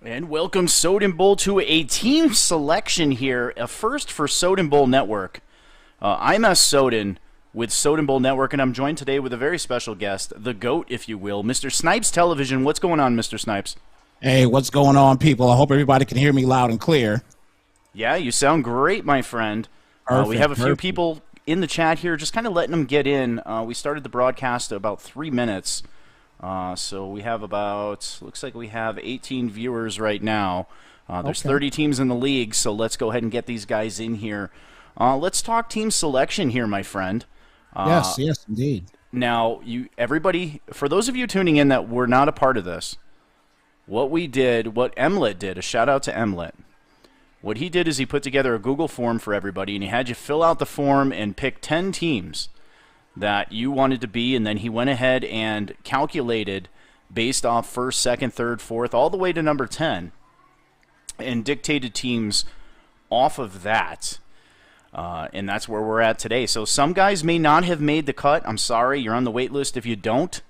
And welcome Soden Bowl to a team selection here, a first for Soden Bowl Network. I'm S. Soden with Soden Bowl Network, and I'm joined today with a very special guest, the GOAT, if you will, Mr. Snipes Television. What's going on, Mr. Snipes? Hey, what's going on, people? I hope everybody can hear me loud and clear. Yeah, you sound great, my friend. We have a few people in the chat here, just kind of letting them get in. We started the broadcast about 3 minutes. So we have looks like we have 18 viewers right now. There's 30 teams in the league, so let's go ahead and get these guys in here. Let's talk team selection here, my friend. Yes, indeed. Now, everybody, for those of you tuning in that were not a part of this, what Emlet did, a shout out to Emlet. What he did is he put together a Google form for everybody, and he had you fill out the form and pick 10 teams that you wanted to be, and then he went ahead and calculated based off first, second, third, fourth, all the way to number 10, and dictated teams off of that. And that's where we're at today. So some guys may not have made the cut. I'm sorry, you're on the wait list if you don't.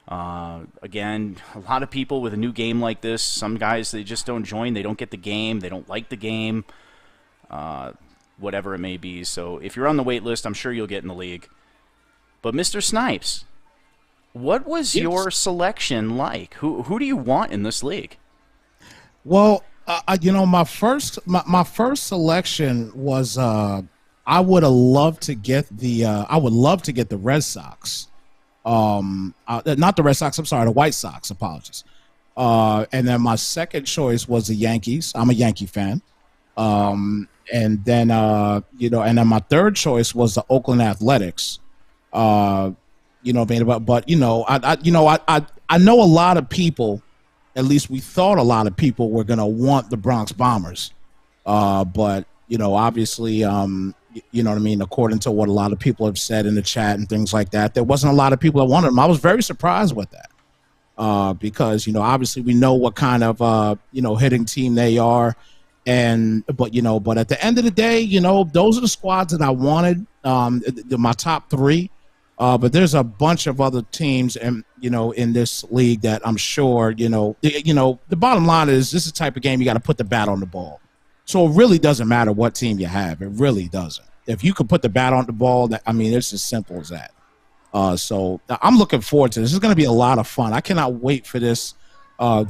Again, a lot of people with a new game like this, some guys, they just don't join. They don't get the game. They don't like the game, whatever it may be. So if you're on the wait list, I'm sure you'll get in the league. But Mr. Snipes, what was your selection like? Who do you want in this league? Well, my first selection was I would have loved to get the Red Sox. Not the Red Sox. I'm sorry, the White Sox. Apologies. And then my second choice was the Yankees. I'm a Yankee fan. And then my third choice was the Oakland Athletics. I know a lot of people, at least we thought a lot of people were going to want the Bronx Bombers. But obviously, according to what a lot of people have said in the chat and things like that, there wasn't a lot of people that wanted them. I was very surprised with that. Because, obviously we know what kind of, hitting team they are. But at the end of the day, those are the squads that I wanted, my top three. But there's a bunch of other teams, in this league that I'm sure, the bottom line is this is the type of game you got to put the bat on the ball. So it really doesn't matter what team you have. It really doesn't. If you could put the bat on the ball, it's as simple as that. So I'm looking forward to this. This is going to be a lot of fun. I cannot wait for this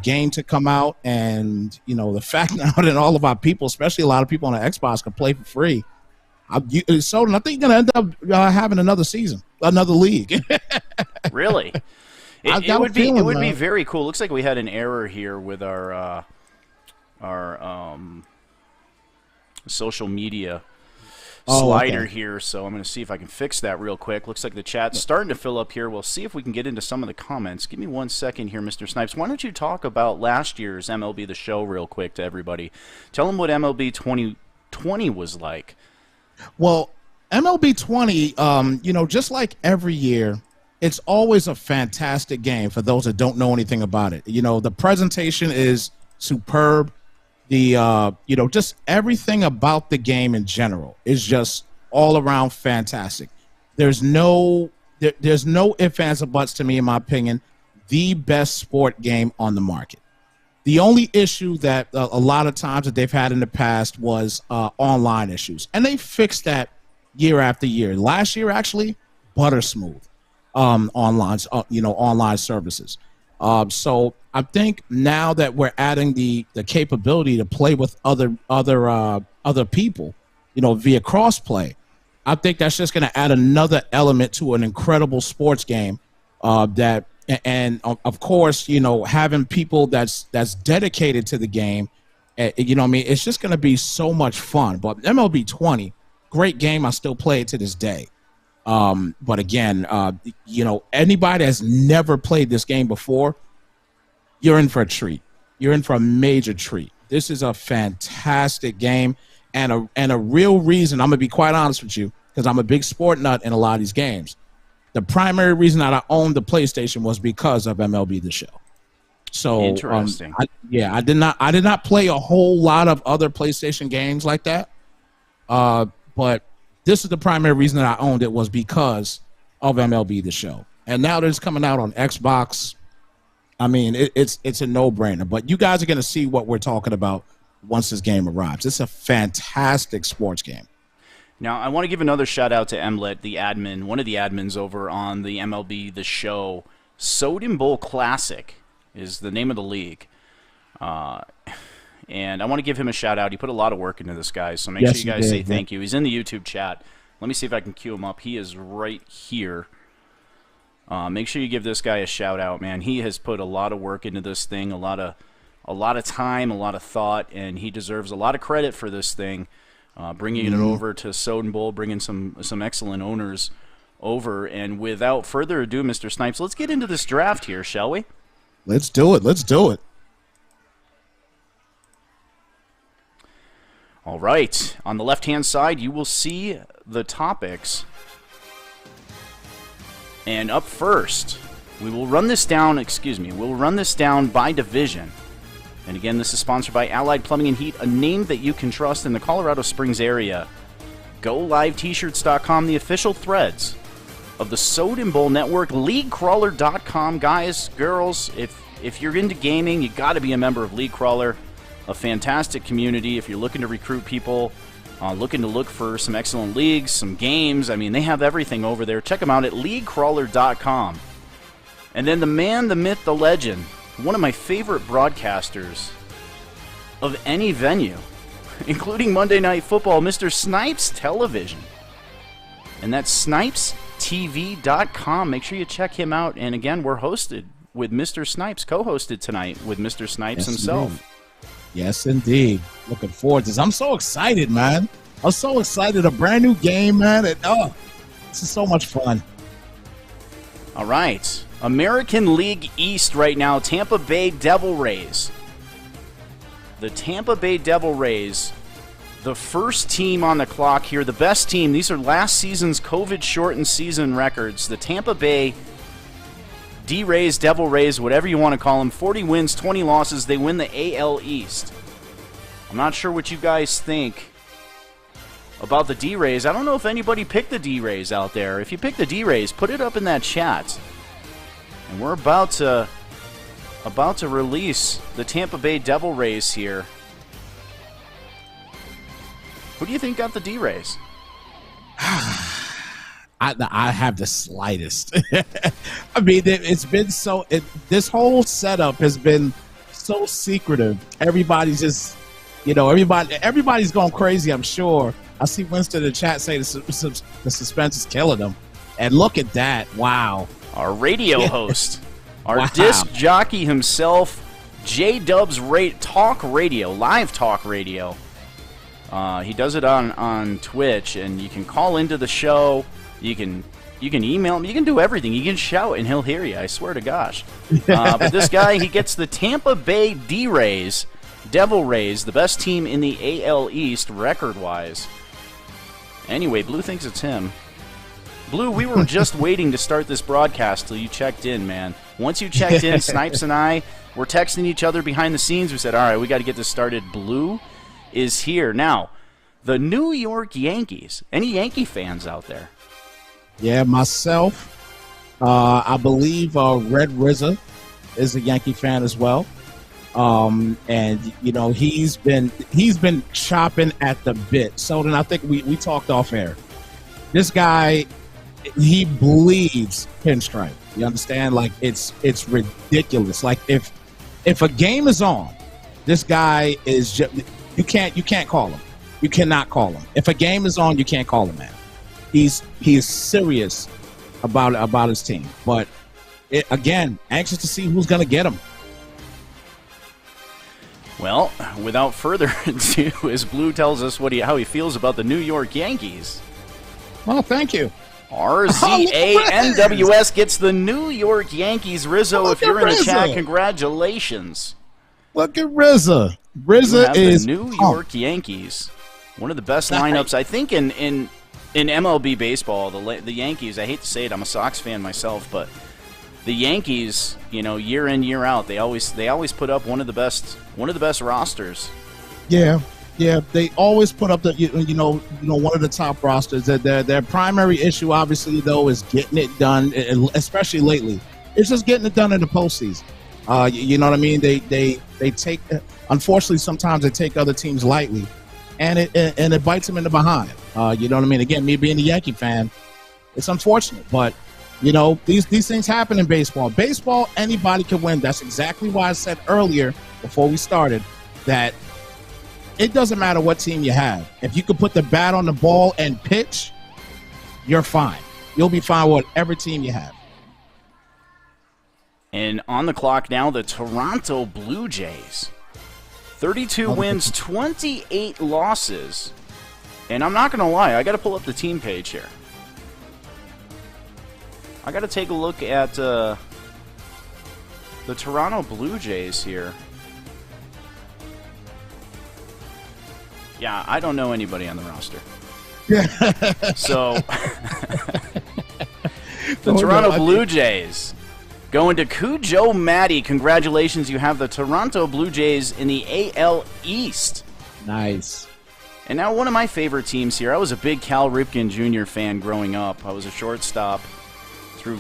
game to come out. And, the fact now that all of our people, especially a lot of people on the Xbox, can play for free. I think you're going to end up having another season, another league. Really? It would be very cool. Looks like we had an error here with our social media slider here, so I'm going to see if I can fix that real quick. Looks like the chat's starting to fill up here. We'll see if we can get into some of the comments. Give me 1 second here, Mr. Snipes. Why don't you talk about last year's MLB The Show real quick to everybody? Tell them what MLB 2020 was like. Well, MLB 20, just like every year, it's always a fantastic game for those that don't know anything about it. The presentation is superb. The, just everything about the game in general is just all around fantastic. There's no ifs, ands, or buts to me, in my opinion, the best sport game on the market. The only issue that a lot of times that they've had in the past was online issues, and they fixed that year after year. Last year, actually, butter smooth online services. So I think now that we're adding the capability to play with other people, via crossplay, I think that's just going to add another element to an incredible sports game And of course, having people that's dedicated to the game, it's just going to be so much fun. But MLB 20, great game. I still play it to this day. But again, anybody that's never played this game before, you're in for a treat. You're in for a major treat. This is a fantastic game and a real reason. I'm going to be quite honest with you, because I'm a big sport nut in a lot of these games. The primary reason that I owned the PlayStation was because of MLB The Show. So interesting. I did not play a whole lot of other PlayStation games like that. But this is the primary reason that I owned it, was because of MLB The Show. And now that it's coming out on Xbox I mean, it's a no-brainer. But you guys are going to see what we're talking about once this game arrives. It's a fantastic sports game. Now, I want to give another shout out to Emlet, the admin, one of the admins over on the MLB The Show. Soden Bowl Classic is the name of the league. And I want to give him a shout out. He put a lot of work into this, guys, so make sure you guys say thank you. He's in the YouTube chat. Let me see if I can cue him up. He is right here. Make sure you give this guy a shout out, man. He has put a lot of work into this thing, a lot of time, a lot of thought, and he deserves a lot of credit for this thing. Bringing it over to Soden Bowl, bringing some excellent owners over. And without further ado, Mr. Snipes, let's get into this draft here, shall we? Let's do it. Let's do it. All right. On the left-hand side, you will see the topics. And up first, we'll run this down by division. And again, this is sponsored by Allied Plumbing and Heat, a name that you can trust in the Colorado Springs area. GoLiveT-shirts.com, the official threads of the Soden Bowl Network, LeagueCrawler.com. Guys, girls, if you're into gaming, you got to be a member of League Crawler, a fantastic community. If you're looking to recruit people, looking to look for some excellent leagues, some games, I mean, they have everything over there. Check them out at LeagueCrawler.com. And then the man, the myth, the legend, one of my favorite broadcasters of any venue, including Monday Night Football, Mr. Snipes Television. And that's snipestv.com. Make sure you check him out. And again, we're hosted with Mr. Snipes, co-hosted tonight with Mr. Snipes himself. Indeed. Yes, indeed. Looking forward to this. I'm so excited, man. I'm so excited. A brand new game, man. And, this is so much fun. All right. American League East right now, Tampa Bay Devil Rays. The Tampa Bay Devil Rays, the first team on the clock here, the best team. These are last season's COVID-shortened season records. The Tampa Bay D-Rays, Devil Rays, whatever you want to call them, 40 wins, 20 losses. They win the AL East. I'm not sure what you guys think about the D-Rays. I don't know if anybody picked the D-Rays out there. If you picked the D-Rays, put it up in that chat. And we're about to release the Tampa Bay Devil Rays here. Who do you think got the D-Rays? I have the slightest. I mean, it's been so. This whole setup has been so secretive. Everybody's just, everybody's going crazy. I'm sure. I see Winston in the chat say the suspense is killing them, and look at that! Wow. Our radio host, our disc jockey himself, J-Dubs Talk Radio, live talk radio. He does it on Twitch, and you can call into the show. You can email him. You can do everything. You can shout, and he'll hear you. I swear to gosh. But this guy, he gets the Tampa Bay D-Rays, Devil Rays, the best team in the AL East record-wise. Anyway, Blue thinks it's him. Blue, we were just waiting to start this broadcast till you checked in, man. Once you checked in, Snipes and I were texting each other behind the scenes. We said, all right, we got to get this started. Blue is here. Now, the New York Yankees. Any Yankee fans out there? Yeah, myself. I believe Red Rizza is a Yankee fan as well. And he's been chopping at the bit. So then I think we talked off air. This guy, he bleeds pinstripe. You understand? Like it's ridiculous. Like if a game is on, this guy is just you can't call him. You cannot call him. If a game is on, you can't call him, man. He is serious about his team. But again, anxious to see who's going to get him. Well, without further ado, as Blue tells us how he feels about the New York Yankees. Well, thank you. RZANWS gets the New York Yankees. Rizzo, if you're in the chat, congratulations. Look at Rizzo. Rizzo is the New York Yankees. One of the best lineups, I think, in MLB baseball. The Yankees, I hate to say it, I'm a Sox fan myself, but the Yankees, year in, year out, they always put up one of the best rosters. Yeah, they always put up the one of the top rosters. Their primary issue, obviously, though, is getting it done, especially lately. It's just getting it done in the postseason. You know what I mean? They take, unfortunately, sometimes they take other teams lightly, and it bites them in the behind. You know what I mean? Again, me being a Yankee fan, it's unfortunate, but you know, these things happen in baseball. Baseball, anybody can win. That's exactly why I said earlier before we started that it doesn't matter what team you have. If you can put the bat on the ball and pitch, you're fine. You'll be fine with every team you have. And on the clock now, the Toronto Blue Jays. 32 wins, 28 losses. And I'm not going to lie, I got to pull up the team page here. I got to take a look at the Toronto Blue Jays here. Yeah, I don't know anybody on the roster. So, the Toronto Blue Jays going to Cujo Matty. Congratulations, you have the Toronto Blue Jays in the AL East. Nice. And now one of my favorite teams here. I was a big Cal Ripken Jr. fan growing up. I was a shortstop through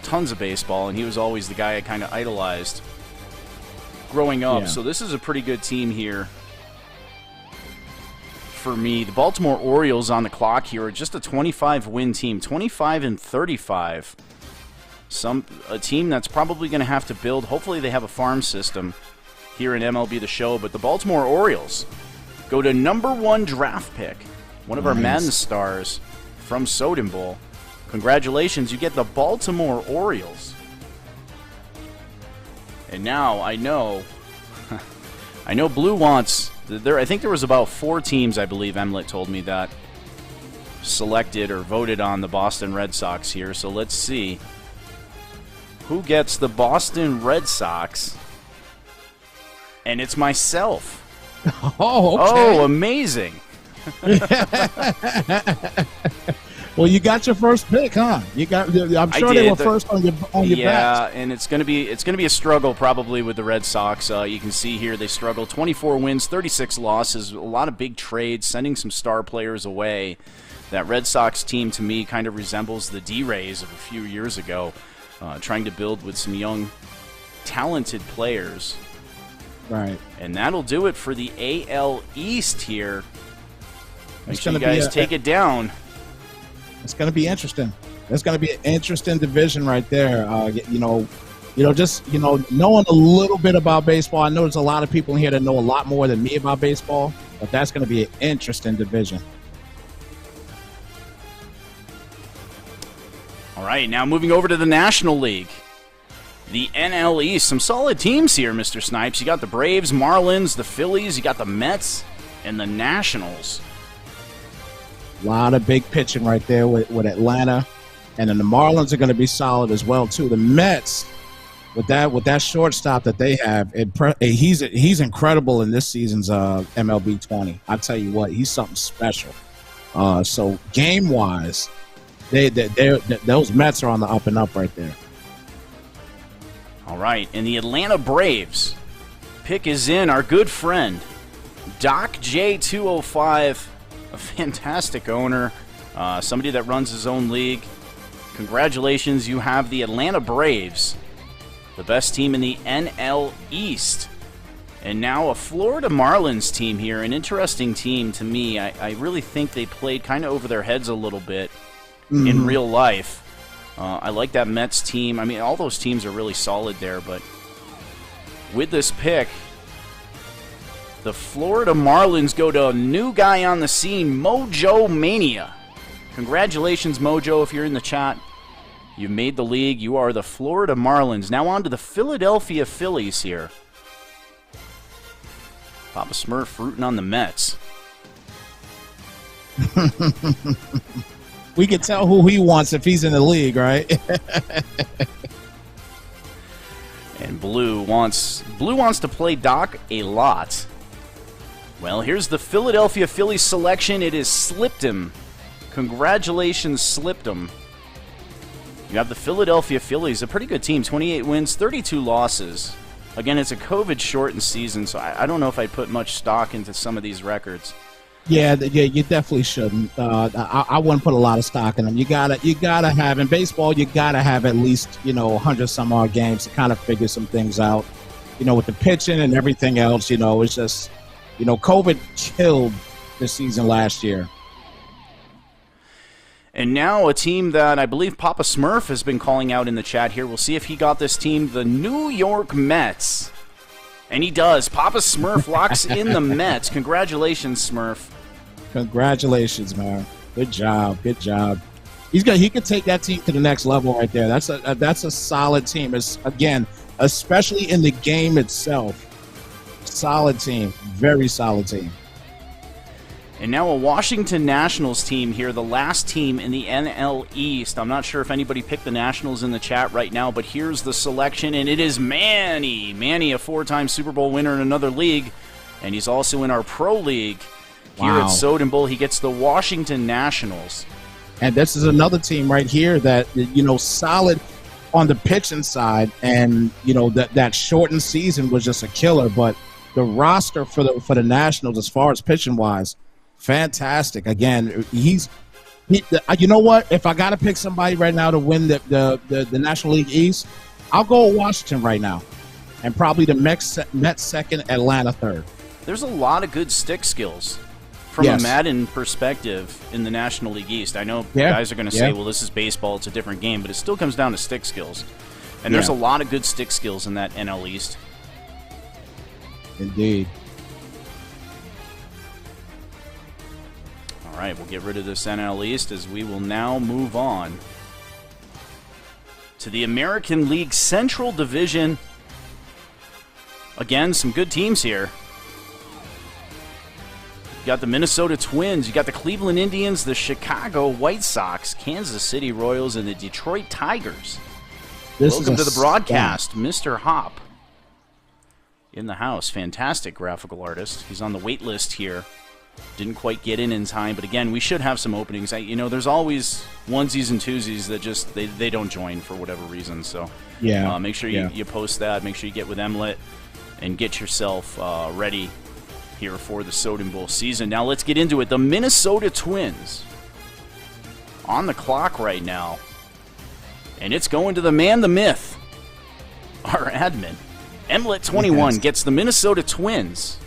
tons of baseball, and he was always the guy I kind of idolized growing up. Yeah. So this is a pretty good team here for me. The Baltimore Orioles on the clock here are just a 25-win team, 25-35. A team that's probably going to have to build. Hopefully they have a farm system here in MLB The Show. But the Baltimore Orioles go to #1 draft pick, one of our men's stars from Soden Bowl. Congratulations, you get the Baltimore Orioles. And now I know Blue wants I think there was about 4 teams, I believe Emlet told me, that selected or voted on the Boston Red Sox here. So let's see who gets the Boston Red Sox. And it's myself. Oh, okay. Oh, amazing. Well, you got your first pick, huh? I'm sure they were first on your batch. Yeah, and it's gonna be a struggle probably with the Red Sox. You can see here they struggle. 24 wins, 36 losses. A lot of big trades, sending some star players away. That Red Sox team to me kind of resembles the D-Rays of a few years ago, trying to build with some young, talented players. Right. And that'll do it for the AL East here. Make sure you guys take it down. It's going to be interesting. It's going to be an interesting division right there. Just knowing a little bit about baseball. I know there's a lot of people in here that know a lot more than me about baseball, but that's going to be an interesting division. All right, now moving over to the National League. The NL East, some solid teams here, Mr. Snipes. You got the Braves, Marlins, the Phillies, you got the Mets, and the Nationals. A lot of big pitching right there with Atlanta, and then the Marlins are going to be solid as well too. The Mets, with that shortstop that they have, he's incredible in this season's MLB 20. I tell you what, he's something special. So game wise, those Mets are on the up and up right there. All right, and the Atlanta Braves pick is in. Our good friend Doc J205. A fantastic owner, somebody that runs his own league. Congratulations, you have the Atlanta Braves, the best team in the NL East. And now a Florida Marlins team here, an interesting team to me. I really think they played kind of over their heads a little bit in real life. I like that Mets team. I mean, all those teams are really solid there, but with this pick, the Florida Marlins go to a new guy on the scene, Mojo Mania. Congratulations, Mojo, if you're in the chat. You made the league. You are the Florida Marlins. Now on to the Philadelphia Phillies here. Papa Smurf rooting on the Mets. We can tell who he wants if he's in the league, right? And Blue wants to play Doc a lot. Well, here's the Philadelphia Phillies selection. It is Slipton. Congratulations, Slipton. You have the Philadelphia Phillies, a pretty good team. 28 wins, 32 losses. Again, it's a COVID-shortened season, so I don't know if I'd put much stock into some of these records. Yeah, yeah, you definitely shouldn't. I wouldn't put a lot of stock in them. You gotta have in baseball. You gotta have at least 100 some odd games to kind of figure some things out. With the pitching and everything else. It's just COVID killed the season last year. And now a team that I believe Papa Smurf has been calling out in the chat here. We'll see if he got this team, the New York Mets. And he does. Papa Smurf locks in the Mets. Congratulations, Smurf. Congratulations, man. Good job. Good job. He could take that team to the next level right there. That's a solid team. Again, especially in the game itself. Solid team. Very solid team. And now a Washington Nationals team here, the last team in the NL East. I'm not sure if anybody picked the Nationals in the chat right now, but here's the selection, and it is Manny. Manny, a 4-time Super Bowl winner in another league, and he's also in our Pro League here at Soden Bowl. He gets the Washington Nationals. And this is another team right here that, solid on the pitching side, and, that shortened season was just a killer, but the roster for the Nationals as far as pitching-wise, fantastic. Again, you know what? If I got to pick somebody right now to win the National League East, I'll go with Washington right now. And probably the Mets second, Atlanta third. There's a lot of good stick skills from a Madden perspective in the National League East. I know guys are going to say, well, this is baseball, it's a different game, but it still comes down to stick skills. And there's a lot of good stick skills in that NL East. Indeed. All right, we'll get rid of this NL East as we will now move on to the American League Central Division. Again, some good teams here. You got the Minnesota Twins, you got the Cleveland Indians, the Chicago White Sox, Kansas City Royals, and the Detroit Tigers. Welcome to the broadcast, Mr. Hop. In the house, fantastic graphical artist. He's on the wait list here. Didn't quite get in time, but again, we should have some openings. There's always onesies and twosies that just they don't join for whatever reason. So make sure you post that. Make sure you get with Emlet and get yourself ready here for the Soden Bowl season. Now let's get into it. The Minnesota Twins on the clock right now, and it's going to the man, the myth, our admin. Emlet21 gets the Minnesota Twins.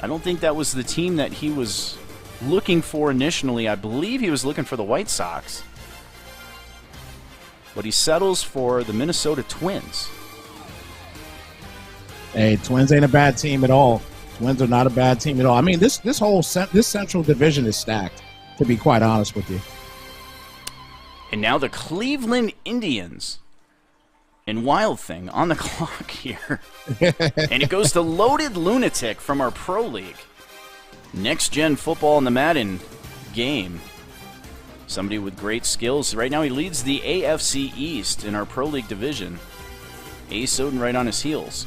I don't think that was the team that he was looking for initially. I believe he was looking for the White Sox. But he settles for the Minnesota Twins. Hey, Twins ain't a bad team at all. Twins are not a bad team at all. I mean, this Central Division is stacked, to be quite honest with you. And now the Cleveland Indians. And Wild Thing on the clock here. And it goes to Loaded Lunatic from our Pro League. Next Gen Football in the Madden game. Somebody with great skills. Right now he leads the AFC East in our Pro League division. Ace Soden right on his heels.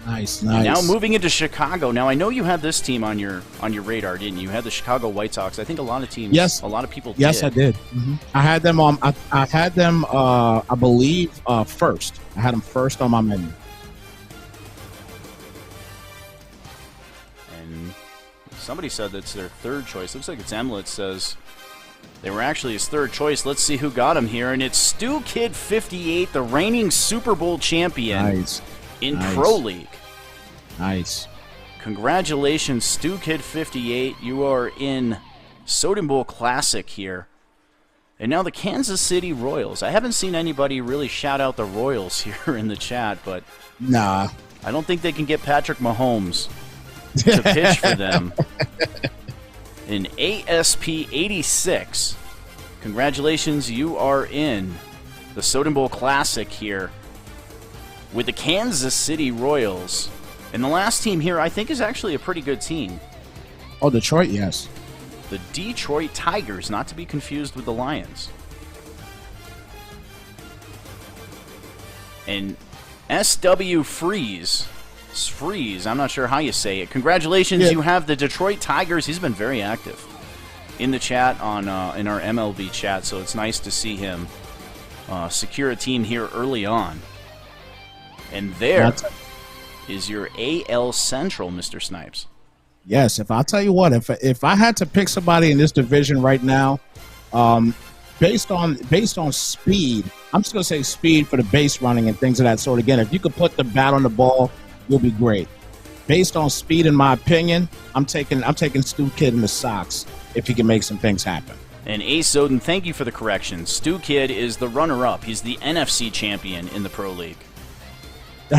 Nice. And now moving into Chicago. Now I know you had this team on your radar, didn't you? You had the Chicago White Sox. I think a lot of teams, a lot of people did. Yes, I did. Mm-hmm. I had them on. I had them. I believe first. I had them first on my menu. And somebody said that's their third choice. Looks like it's Emlet says they were actually his third choice. Let's see who got him here, and it's Stu Kid 58, the reigning Super Bowl champion. In Pro League. Nice. Congratulations, Stu Kid 58. You are in Soden Bowl Classic here. And now the Kansas City Royals. I haven't seen anybody really shout out the Royals here in the chat, but nah, I don't think they can get Patrick Mahomes to pitch for them. In ASP 86. Congratulations, you are in the Soden Bowl Classic here with the Kansas City Royals. And the last team here, I think, is actually a pretty good team. Oh, Detroit, yes. The Detroit Tigers, not to be confused with the Lions. And SW Freeze, I'm not sure how you say it. Congratulations, you have the Detroit Tigers. He's been very active in the chat in our MLB chat, so it's nice to see him secure a team here early on. And there is your AL Central, Mr. Snipes. Yes, if I'll tell you what, if I had to pick somebody in this division right now, um, based on speed, I'm just gonna say speed for the base running and things of that sort. Again, if you could put the bat on the ball, you'll be great. Based on speed, in my opinion, I'm taking Stu Kid in the Sox if he can make some things happen. And Ace Soden, thank you for the correction. Stu Kid is the runner-up. He's the NFC champion in the Pro League.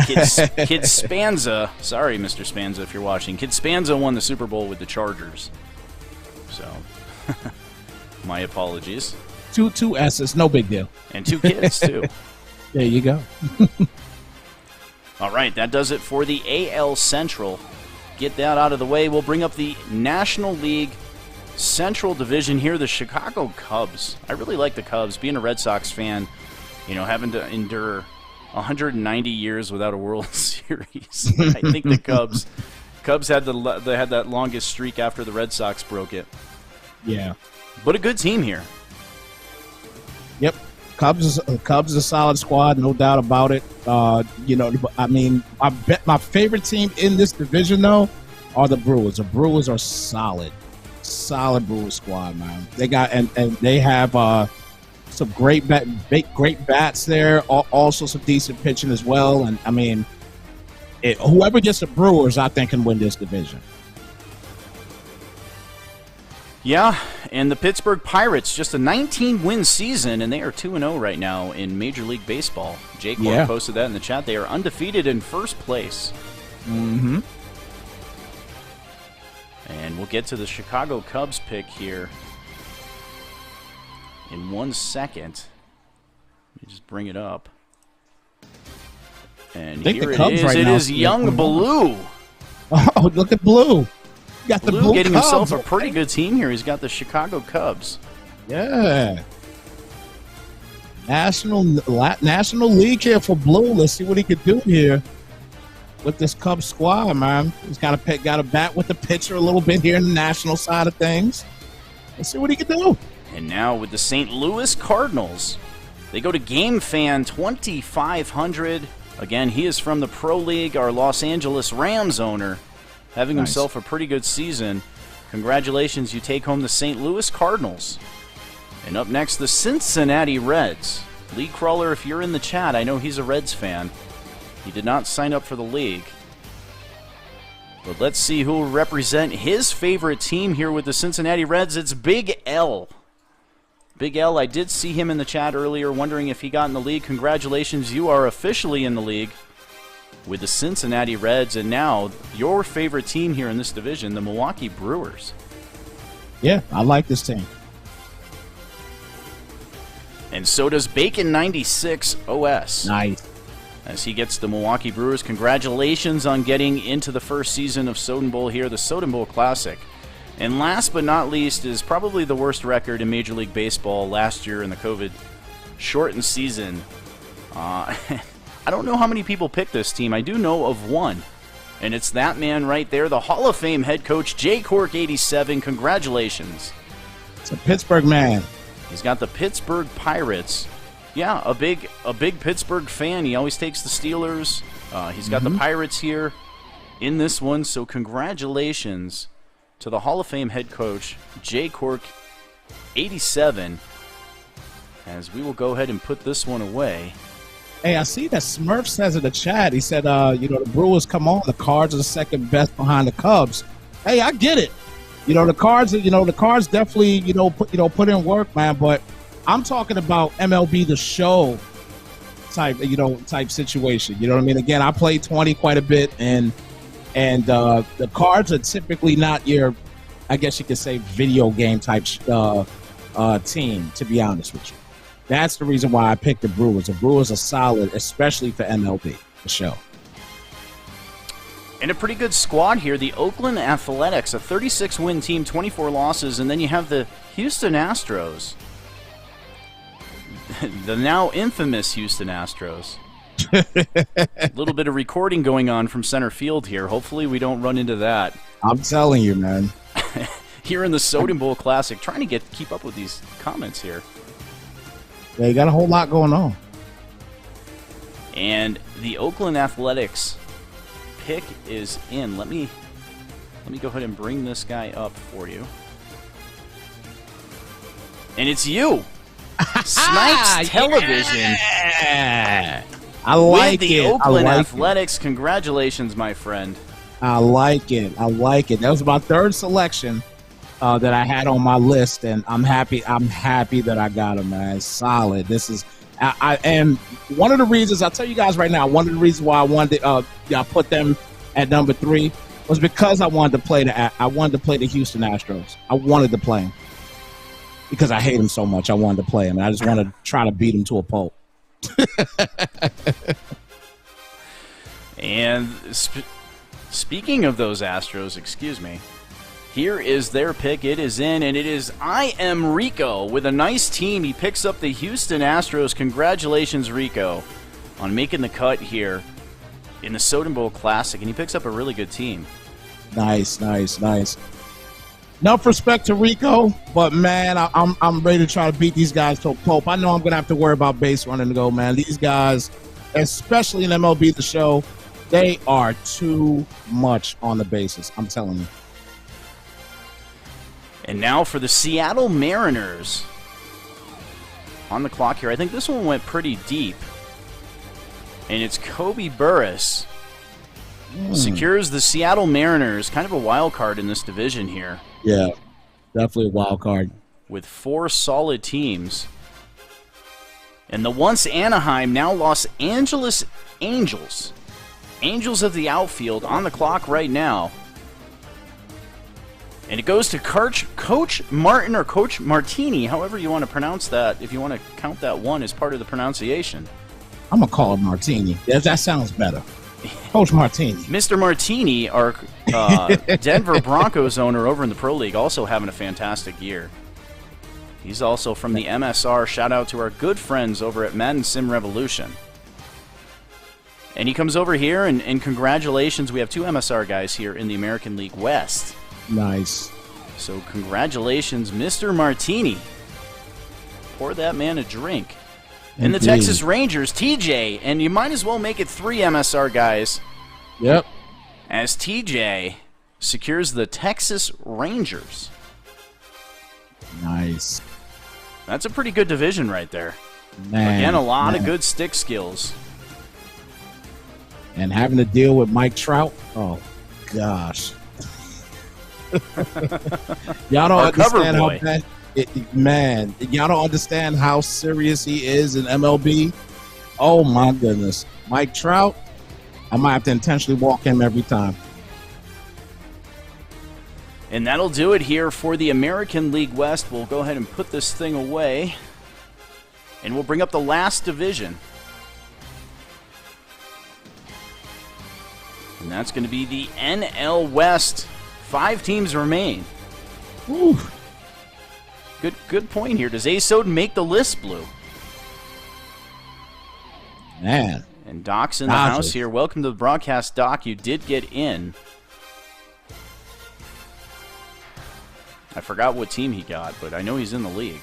Kid Spanza, sorry, Mr. Spanza, if you're watching. Kid Spanza won the Super Bowl with the Chargers. So, my apologies. Two S's, no big deal. And 2 kids, too. There you go. All right, that does it for the AL Central. Get that out of the way. We'll bring up the National League Central Division here, the Chicago Cubs. I really like the Cubs. Being a Red Sox fan, having to endure 190 years without a World Series. I think the Cubs had that longest streak after the Red Sox broke it. Yeah. But a good team here. Yep. Cubs is a solid squad, no doubt about it. I bet my favorite team in this division, though, are the Brewers. The Brewers are solid Brewers squad, man. They got and they have some great bats there. Also some decent pitching as well. And I mean, whoever gets the Brewers, I think, can win this division. Yeah, and the Pittsburgh Pirates, just a 19-win season, and they are 2-0 right now in Major League Baseball. Jake posted that in the chat. They are undefeated in first place. Mm-hmm. And we'll get to the Chicago Cubs pick here in 1 second. Let me just bring it up. And here it is. It is young Blue. Oh, look at Blue. Got the Blue getting Cubs. himself a pretty good team here. He's got the Chicago Cubs. Yeah. National League here for Blue. Let's see what he could do here with this Cubs squad, man. He's got a bat with the pitcher a little bit here in the national side of things. Let's see what he can do. And now with the St. Louis Cardinals, they go to Game Fan 2500. Again, he is from the Pro League, our Los Angeles Rams owner. Having himself a pretty good season. Congratulations, you take home the St. Louis Cardinals. And up next, the Cincinnati Reds. Lee Crawler, if you're in the chat, I know he's a Reds fan. He did not sign up for the league. But let's see who will represent his favorite team here with the Cincinnati Reds. It's Big L. Big L, I did see him in the chat earlier wondering if he got in the league. Congratulations, you are officially in the league with the Cincinnati Reds, and now your favorite team here in this division, the Milwaukee Brewers. Yeah, I like this team. And so does Bacon96 OS. Nice. As he gets the Milwaukee Brewers. Congratulations on getting into the first season of Soden Bowl here, the Soden Bowl Classic. And last but not least is probably the worst record in Major League Baseball last year in the COVID-shortened season. I don't know how many people picked this team. I do know of one, and it's that man right there, the Hall of Fame head coach, Jay Cork 87. Congratulations. It's a Pittsburgh man. He's got the Pittsburgh Pirates. Yeah, a big Pittsburgh fan. He always takes the Steelers. He's got the Pirates here in this one, so congratulations to the Hall of Fame head coach, Jay Cork 87, as we will go ahead and put this one away. Hey, I see that Smurf says in the chat. He said, the Brewers come on. The Cards are the second best behind the Cubs. Hey, I get it. The Cards definitely, put in work, man. But I'm talking about MLB The Show type situation. You know what I mean? Again, I play 20 quite a bit, and the Cards are typically not your, I guess you could say, video game type team. To be honest with you. That's the reason why I picked the Brewers. The Brewers are solid, especially for MLB, the show. And a pretty good squad here. The Oakland Athletics, a 36-win team, 24 losses. And then you have the Houston Astros. The now infamous Houston Astros. A little bit of recording going on from center field here. Hopefully we don't run into that. I'm telling you, man. Here in the Soden Bowl Classic. Trying to keep up with these comments here. Yeah, you got a whole lot going on. And the Oakland Athletics pick is in. Let me Let me go ahead and bring this guy up for you. And it's you! Snipes Television. Yeah. I like with the it. Oakland I like Athletics. Congratulations, my friend. I like it. I like it. That was my third selection that I had on my list, and I'm happy. I'm happy that I got him, man. Solid. This is, and one of the reasons I'll tell you guys right now. One of the reasons why I wanted to put them at number 3 was because I wanted to play the Houston Astros. I wanted to play him because I hate him so much. I wanted to play him, and I just wanted to try to beat him to a pulp. And speaking of those Astros, excuse me, here is their pick. It is in, and it is I Am Rico with a nice team. He picks up the Houston Astros. Congratulations, Rico, on making the cut here in the Soden Bowl Classic, and he picks up a really good team. Nice. Enough respect to Rico, but man, I'm ready to try to beat these guys to a pulp. I know I'm gonna have to worry about base running to go, man. These guys, especially in MLB The Show, they are too much on the bases. I'm telling you. And now for the Seattle Mariners. On the clock here. I think this one went pretty deep. And it's Kobe Burris. Secures the Seattle Mariners. Kind of a wild card in this division here. Yeah, definitely a wild card. With 4 solid teams. And the once Anaheim, now Los Angeles Angels. Angels of the outfield on the clock right now. And it goes to Coach Martin or Coach Martini, however you want to pronounce that, if you want to count that one as part of the pronunciation. I'm going to call him Martini. That sounds better. Coach Martini. Mr. Martini, our Denver Broncos owner over in the Pro League, also having a fantastic year. He's also from the MSR. Shout out to our good friends over at Madden Sim Revolution. And he comes over here, and congratulations. We have 2 MSR guys here in the American League West. Nice. So congratulations, Mr. Martini. Pour that man a drink. And the Texas Rangers, TJ, and you might as well make it 3 MSR guys. Yep. As TJ secures the Texas Rangers. Nice. That's a pretty good division right there. Man, again, a lot of good stick skills. And having to deal with Mike Trout, oh, gosh. Y'all don't understand how bad. Man, y'all don't understand how serious he is in MLB. Oh, my goodness. Mike Trout, I might have to intentionally walk him every time. And that'll do it here for the American League West. We'll go ahead and put this thing away. And we'll bring up the last division. And that's going to be the NL West. 5 teams remain. Whew. Good point here. Does Soden make the list, Blue? Man. And Doc's in the house here. Welcome to the broadcast, Doc. You did get in. I forgot what team he got, but I know he's in the league.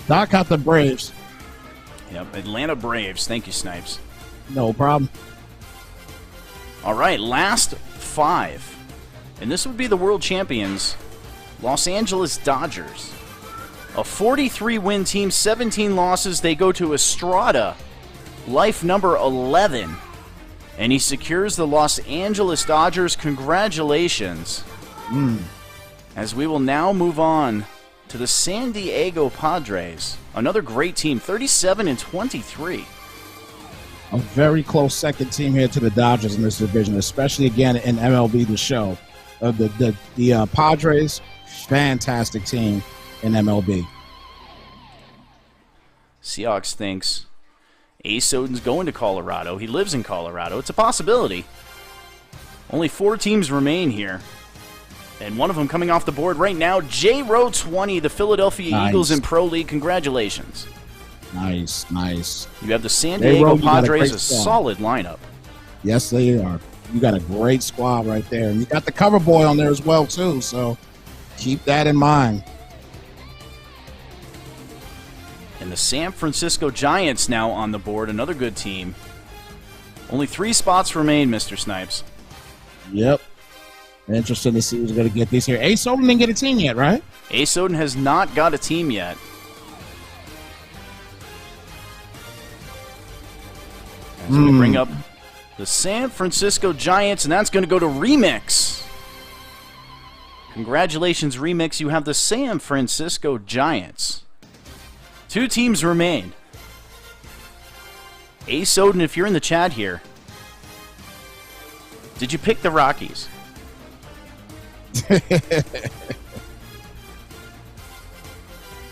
Doc got the Braves. Yep, Atlanta Braves. Thank you, Snipes. No problem. All right, last 5. And this would be the world champions, Los Angeles Dodgers. A 43-win team, 17 losses. They go to Estrada, life number 11. And he secures the Los Angeles Dodgers. Congratulations. As we will now move on to the San Diego Padres. Another great team, 37-23. A very close second team here to the Dodgers in this division, especially again in MLB The Show. The Padres, fantastic team in MLB. Seahawks thinks Soden's going to Colorado. He lives in Colorado. It's a possibility. Only 4 teams remain here. And one of them coming off the board right now, J-Row 20, the Philadelphia Eagles in Pro League. Congratulations. Nice. You have the San Diego Padres, a solid lineup. Yes, they are. You got a great squad right there. And you got the cover boy on there as well, too. So keep that in mind. And the San Francisco Giants now on the board, another good team. Only 3 spots remain, Mr. Snipes. Yep. Interesting to see who's going to get these here. Soden didn't get a team yet, right? Soden has not got a team yet. As we bring up the San Francisco Giants, and that's going to go to Remix. Congratulations, Remix. You have the San Francisco Giants. 2 teams remain. Soden, if you're in the chat here, did you pick the Rockies?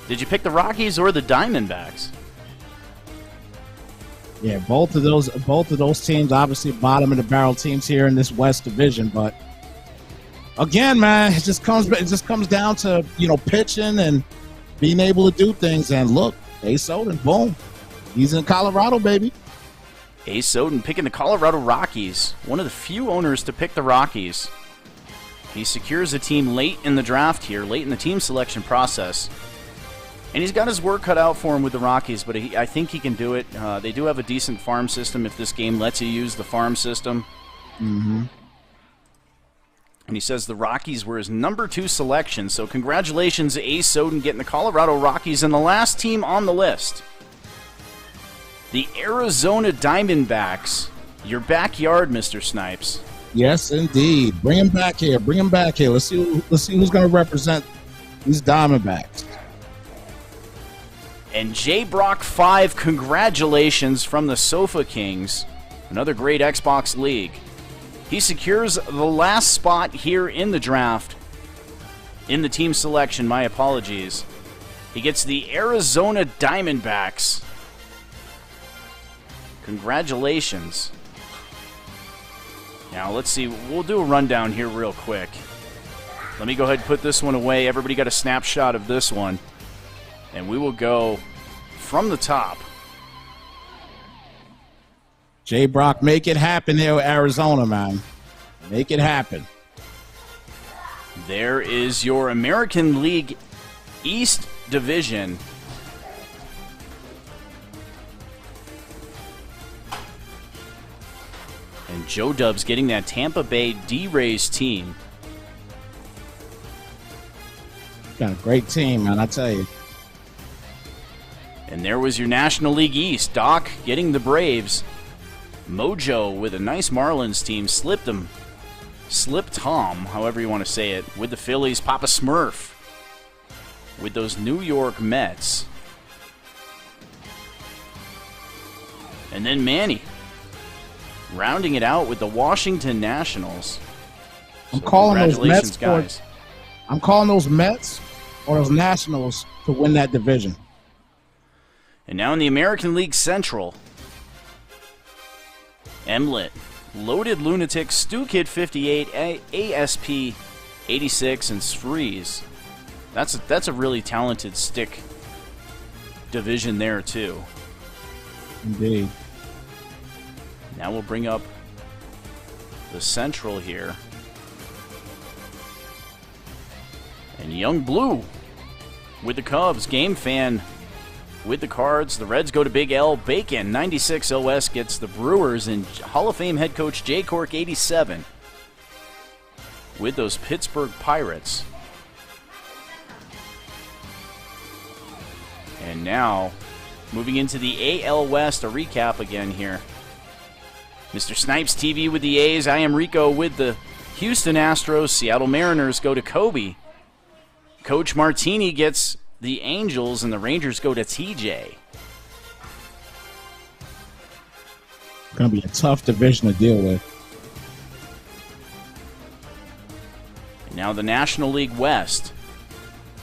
Did you pick the Rockies or the Diamondbacks? Yeah, both of those teams, obviously bottom of the barrel teams here in this West Division. But again, man, it just comes down to pitching and being able to do things. And look, Soden, boom, he's in Colorado, baby. Soden picking the Colorado Rockies, one of the few owners to pick the Rockies. He secures a team late in the draft here, late in the team selection process. And he's got his work cut out for him with the Rockies, but I think he can do it. They do have a decent farm system if this game lets you use the farm system. Mm-hmm. And he says the Rockies were his number 2 selection, so congratulations to Soden getting the Colorado Rockies. And the last team on the list, the Arizona Diamondbacks. Your backyard, Mr. Snipes. Yes, indeed. Bring him back here. Let's see who's going to represent these Diamondbacks. And J Brock 5, congratulations from the Sofa Kings, another great Xbox League. He secures the last spot here in the draft, in the team selection, my apologies. He gets the Arizona Diamondbacks. Congratulations. Now, let's see. We'll do a rundown here real quick. Let me go ahead and put this one away. Everybody got a snapshot of this one. And we will go from the top. J. Brock, make it happen there, Arizona, man. Make it happen. There is your American League East Division. And Joe Dubs getting that Tampa Bay D-Rays team. Got a great team, man, I tell you. And there was your National League East. Doc getting the Braves. Mojo with a nice Marlins team. Slipped Tom, however you want to say it, with the Phillies. Papa Smurf with those New York Mets. And then Manny rounding it out with the Washington Nationals. I'm calling those Mets, guys. I'm calling those Mets or those Nationals to win that division. And now in the American League Central, Emlet, Loaded Lunatic, Stu Kid 58, ASP 86, and Sfreeze. That's a really talented stick division there too. Indeed. Now we'll bring up the Central here. And Young Blue with the Cubs, Game Fan with the Cards. The Reds go to Big L. Bacon, 96 OS, gets the Brewers, and Hall of Fame head coach Jay Cork, 87, with those Pittsburgh Pirates. And now, moving into the AL West, a recap again here. Mr. Snipes TV with the A's. I am Rico with the Houston Astros. Seattle Mariners go to Kobe. Coach Martini gets the Angels, and the Rangers go to TJ. Going to be a tough division to deal with. And now the National League West.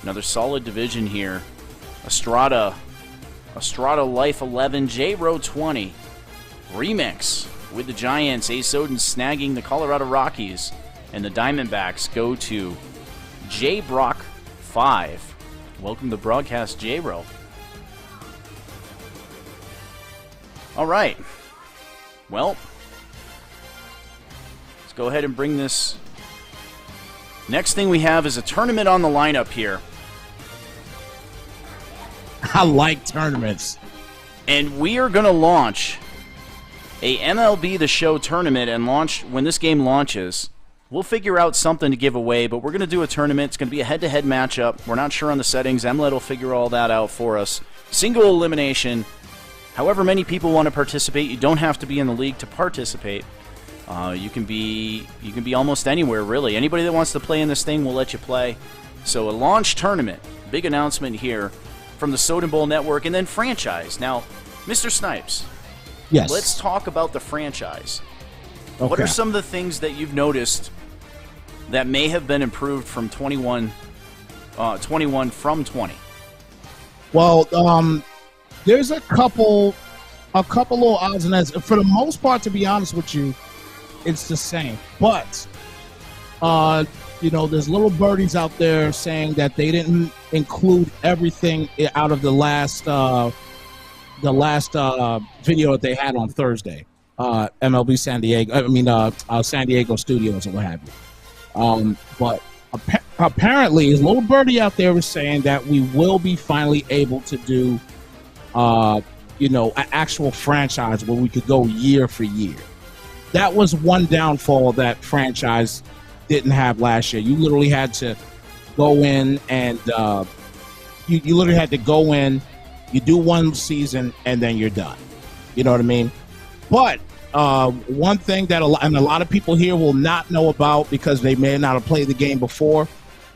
Another solid division here. Estrada Life 11, J-Row 20. Remix with the Giants. Soden snagging the Colorado Rockies. And the Diamondbacks go to J. Brock 5. Welcome to broadcast, J-Row. All right. Well, let's go ahead and bring this. Next thing we have is a tournament on the lineup here. I like tournaments. And we are going to launch a MLB The Show tournament, and launch when this game launches. We'll figure out something to give away, but we're going to do a tournament. It's going to be a head-to-head matchup. We're not sure on the settings. Emlet will figure all that out for us. Single elimination. However many people want to participate, you don't have to be in the league to participate. You can be almost anywhere, really. Anybody that wants to play in this thing will let you play. So a launch tournament. Big announcement here from the Soden Bowl Network, and then franchise. Now, Mr. Snipes, Yes. let's talk about the franchise. Okay. What are some of the things that you've noticed that may have been improved from 21 from 20? Well, there's a couple little odds and ends. For the most part, to be honest with you, it's the same. But there's little birdies out there saying that they didn't include everything out of the last video that they had on Thursday. MLB San Diego, San Diego Studios or what have you. But apparently, a little birdie out there is saying that we will be finally able to do, an actual franchise where we could go year for year. That was one downfall that franchise didn't have last year. You literally had to go in and you literally had to go in, you do one season, and then you're done. You know what I mean? But one thing that a lot of people here will not know about because they may not have played the game before,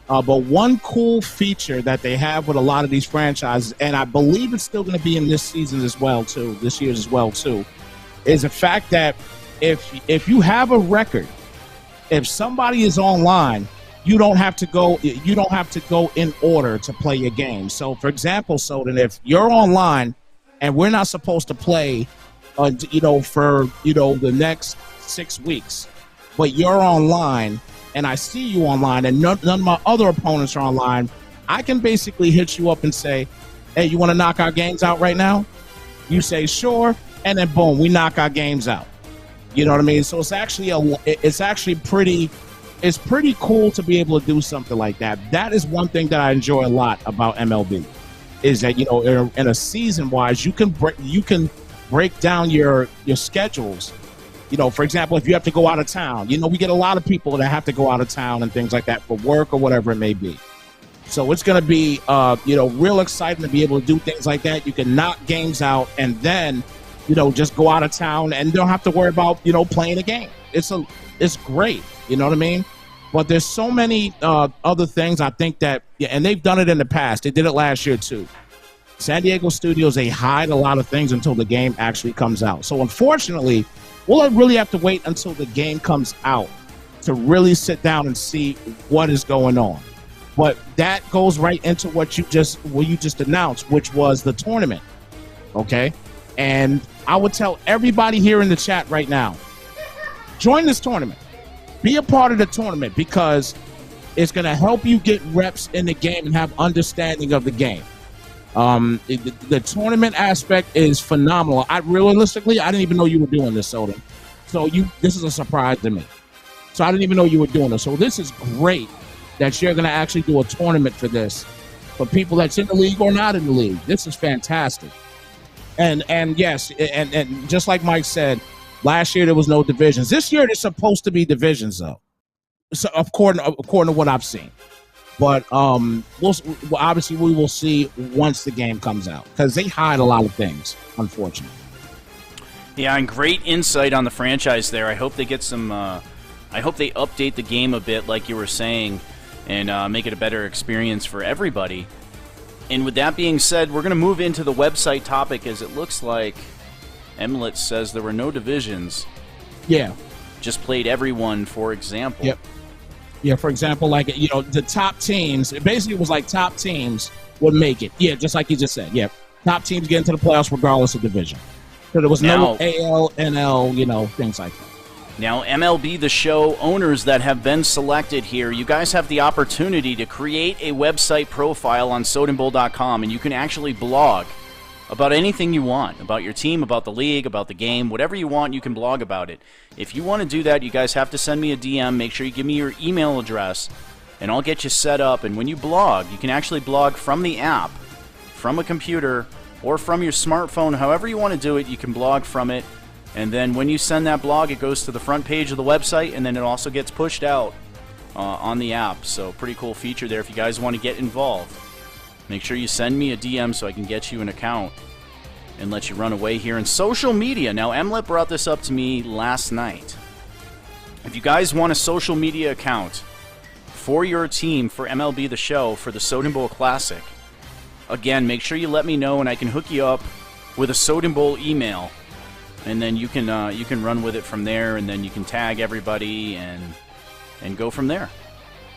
but one cool feature that they have with a lot of these franchises, and I believe it's still going to be in this season as well too, this year's as well too, is the fact that if you have a record, if somebody is online, you don't have to go in order to play your game. So, for example, Soden, if you're online and we're not supposed to play, for the next 6 weeks, but you're online and I see you online and none of my other opponents are online, I can basically hit you up and say, hey, you want to knock our games out right now? You say, sure, and then boom, we knock our games out. You know what I mean? So it's actually pretty cool to be able to do something like that. That is one thing that I enjoy a lot about MLB, is that in a season wise, you can break down your schedules. For example, if you have to go out of town, we get a lot of people that have to go out of town and things like that for work or whatever it may be. So it's going to be real exciting to be able to do things like that. You can knock games out and then just go out of town and don't have to worry about, playing a game. It's great. You know what I mean? But there's so many other things I think that, and they've done it in the past. They did it last year too. San Diego Studios, they hide a lot of things until the game actually comes out. So unfortunately, we'll really have to wait until the game comes out to really sit down and see what is going on. But that goes right into what you just announced, which was the tournament. Okay? And I would tell everybody here in the chat right now, join this tournament. Be a part of the tournament because it's going to help you get reps in the game and have understanding of the game. The tournament aspect is phenomenal. I didn't even know you were doing this, Soda. So this is a surprise to me. So I didn't even know you were doing this. So this is great that you're going to actually do a tournament for this, for people that's in the league or not in the league. This is fantastic. And yes, and just like Mike said, last year there was no divisions. This year there's supposed to be divisions though. So according to what I've seen. But obviously we will see once the game comes out because they hide a lot of things, unfortunately. Yeah, and great insight on the franchise there. I hope they get some. I hope they update the game a bit, like you were saying, and make it a better experience for everybody. And with that being said, we're going to move into the website topic, as it looks like Emlet says there were no divisions. Yeah. Just played everyone, for example. Yep. Yeah, for example, like, the top teams, basically it was like top teams would make it. Yeah, just like you just said. Yeah, top teams get into the playoffs regardless of division. So there was no AL, NL, things like that. Now, MLB The Show owners that have been selected here, you guys have the opportunity to create a website profile on sodenbowl.com, and you can actually blog about anything you want, about your team, about the league, about the game, whatever you want, you can blog about it. If you want to do that, you guys have to send me a DM. Make sure you give me your email address, and I'll get you set up. And when you blog, you can actually blog from the app, from a computer, or from your smartphone. However you want to do it, you can blog from it. And then when you send that blog, it goes to the front page of the website, and then it also gets pushed out on the app. So pretty cool feature there if you guys want to get involved. Make sure you send me a DM so I can get you an account and let you run away here in social media. Now, Emlet brought this up to me last night. If you guys want a social media account for your team for MLB The Show for the Soden Bowl Classic, again, make sure you let me know and I can hook you up with a Soden Bowl email. And then you can run with it from there, and then you can tag everybody and go from there.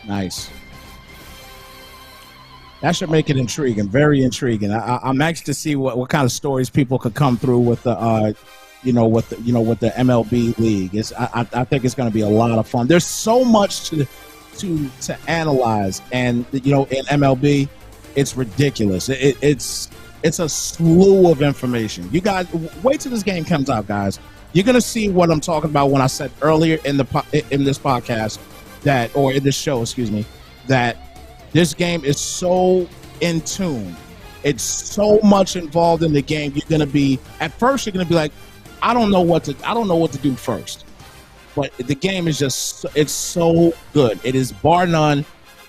Nice. That should make it intriguing, very intriguing. I'm anxious to see what kind of stories people could come through with the with the MLB league. I think it's going to be a lot of fun. There's so much to analyze, and in MLB, it's ridiculous. It's a slew of information. You guys, wait till this game comes out, guys. You're gonna see what I'm talking about when I said earlier in this podcast in this show, excuse me, that this game is so in tune. It's so much involved in the game. You're gonna be like, I don't know what to do first. But the game is it's so good. It is bar none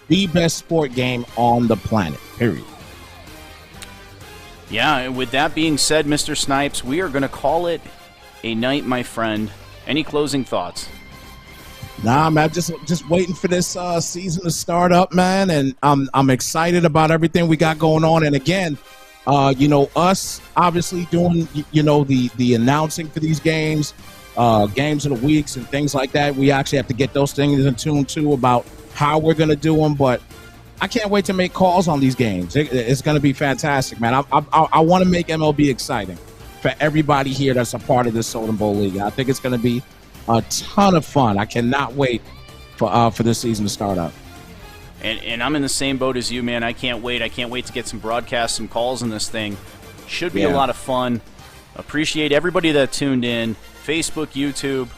the best sport game on the planet. Period. Yeah, and with that being said, Mr. Snipes, we are going to call it a night, my friend. Any closing thoughts? Nah, man, just waiting for this season to start up, man, and I'm excited about everything we got going on. And again, us obviously doing the announcing for these games of the weeks and things like that. We actually have to get those things in tune too about how we're going to do them, but I can't wait to make calls on these games. It's going to be fantastic, man. I want to make MLB exciting for everybody here that's a part of this Soden Bowl League. I think it's going to be a ton of fun. I cannot wait for this season to start up. And I'm in the same boat as you, man. I can't wait. I can't wait to get some broadcasts, some calls in this thing. Should be a lot of fun. Appreciate everybody that tuned in. Facebook, YouTube,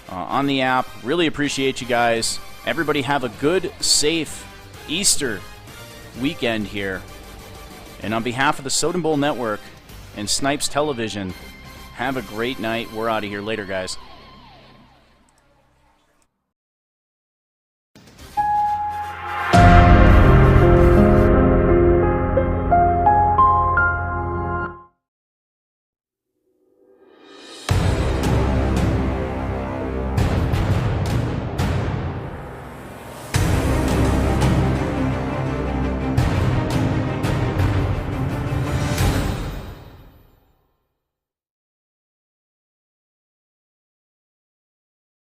on the app. Really appreciate you guys. Everybody have a good, safe Easter weekend here. And on behalf of the Soden Bowl Network and Snipes Television, have a great night. We're out of here. Later, guys.